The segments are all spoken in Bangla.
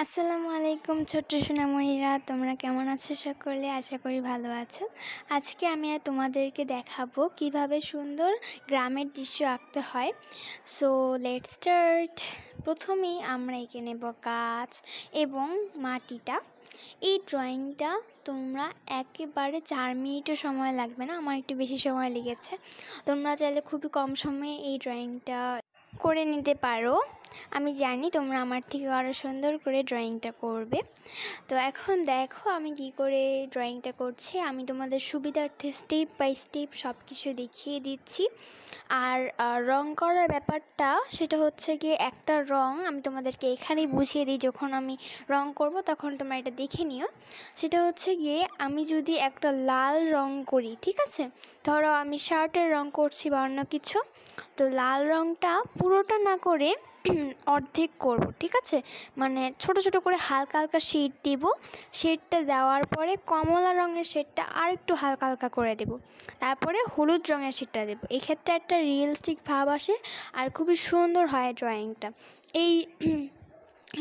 আসসালামু আলাইকুম ছোট্ট সোনামণিরা, তোমরা কেমন আছো? সকলে আশা করি ভালো আছো। আজকে আমি তোমাদেরকে দেখাবো কিভাবে সুন্দর গ্রামের দৃশ্য আঁকতে হয়। So let's start. প্রথমেই আমরা এঁকে নেব গাছ এবং মাটিটা। এই ড্রয়িংটা তোমরা একেবারে 4 মিনিটও সময় লাগবে না, আমার একটু বেশি সময় লেগেছে। তোমরা চাইলে খুবই কম সময়ে এই ড্রয়িংটা করে নিতে পারো। আমি জানি তোমরা আমার থেকে আরও সুন্দর করে ড্রয়িংটা করবে। তো এখন দেখো আমি কি করে ড্রয়িংটা করছি। আমি তোমাদের সুবিধার্থে স্টেপ বাই স্টেপ সব কিছু দেখিয়ে দিচ্ছি। আর রং করার ব্যাপারটা সেটা হচ্ছে গিয়ে একটা রং আমি তোমাদেরকে এখানেই বুঝিয়ে দিই। যখন আমি রং করব তখন তোমরা এটা দেখে নিও। সেটা হচ্ছে গিয়ে আমি যদি একটা লাল রং করি, ঠিক আছে, ধরো আমি শার্টের রং করছি বা অন্য কিছু, তো লাল রংটা পুরোটা না করে অর্ধেক করব, ঠিক আছে, মানে ছোট ছোট করে হালকা হালকা শেড দেব। শেডটা দেওয়ার পরে কমলা রঙের শেডটা আর একটু হালকা হালকা করে দেব, তারপরে হলুদ রঙের শেডটা দেবো। এক্ষেত্রে একটা রিয়েলিস্টিক ভাব আসে আর খুবই সুন্দর হয় ড্রয়িংটা। এই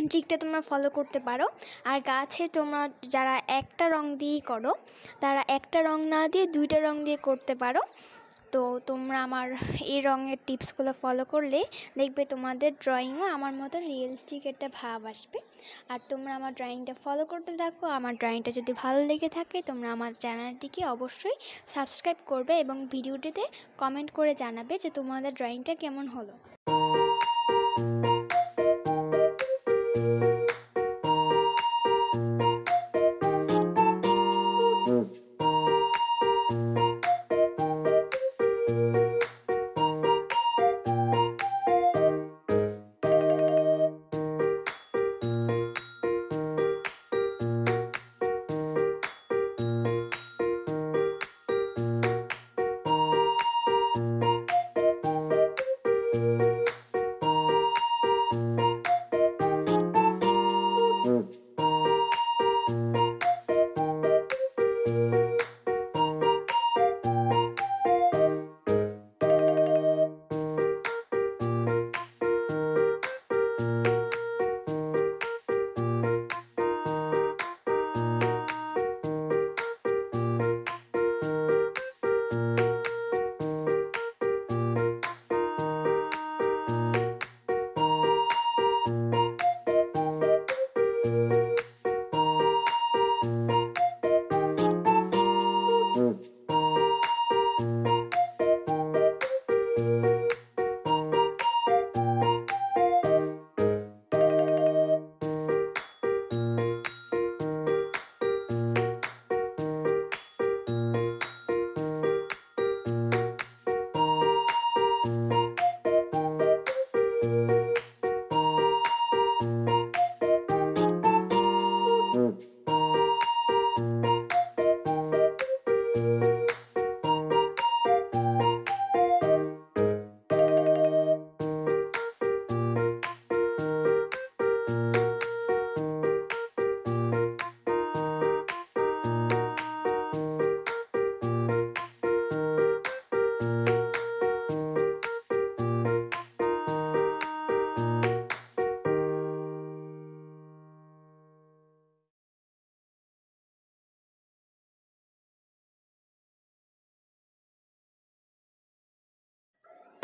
ট্রিকটা তোমরা ফলো করতে পারো। আর গাছে তোমরা যারা একটা রং দিয়েই করো, তারা একটা রং না দিয়ে 2টা রং দিয়ে করতে পারো। তো তোমরা আমার এই রঙের টিপসগুলো ফলো করলে দেখবে তোমাদের ড্রয়িংও আমার মতো রিয়েলিস্টিক একটা ভাব আসবে। আর তোমরা আমার ড্রয়িংটা ফলো করতে থাকো। আমার ড্রয়িংটা যদি ভালো লেগে থাকে তোমরা আমার চ্যানেলটিকে অবশ্যই সাবস্ক্রাইব করবে এবং ভিডিওটিতে কমেন্ট করে জানাবে যে তোমাদের ড্রয়িংটা কেমন হলো।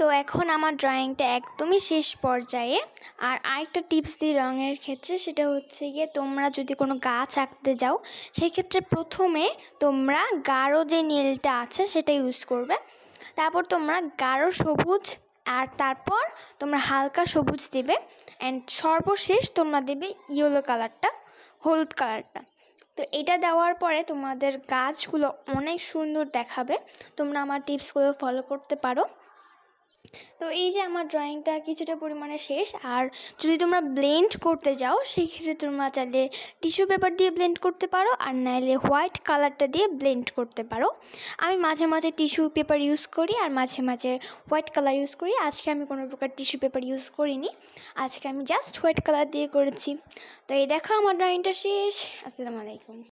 তো এখন আমার ড্রয়িংটা একদমই শেষ পর্যায়ে। আর আরেকটা টিপস দিই রঙের ক্ষেত্রে, সেটা হচ্ছে গিয়ে তোমরা যদি কোনো গাছ আঁকতে যাও সেক্ষেত্রে প্রথমে তোমরা গাঢ় যে নীলটা আছে সেটা ইউজ করবে, তারপর তোমরা গাঢ় সবুজ, আর তারপর তোমরা হালকা সবুজ দেবে, অ্যান্ড সর্বশেষ তোমরা দেবে ইয়েলো কালারটা, হলুদ কালারটা। তো এটা দেওয়ার পরে তোমাদের গাছগুলো অনেক সুন্দর দেখাবে। তোমরা আমার টিপসগুলো ফলো করতে পারো। তো এই যে আমার ড্রয়িংটা কিছুটা পরিমাণে শেষ। আর যদি তোমরা ব্লেন্ড করতে যাও সেই ক্ষেত্রে তোমরা চাইলে টিস্যু পেপার দিয়ে ব্লেন্ড করতে পারো, আর নাইলে হোয়াইট কালারটা দিয়ে ব্লেন্ড করতে পারো। আমি মাঝে মাঝে টিস্যু পেপার ইউজ করি আর মাঝে মাঝে হোয়াইট কালার ইউজ করি। আজকে আমি কোনো প্রকার টিস্যু পেপার ইউজ করিনি, আজকে আমি জাস্ট হোয়াইট কালার দিয়ে করেছি। তো এই দেখো আমার ড্রয়িংটা শেষ। আসসালামু আলাইকুম।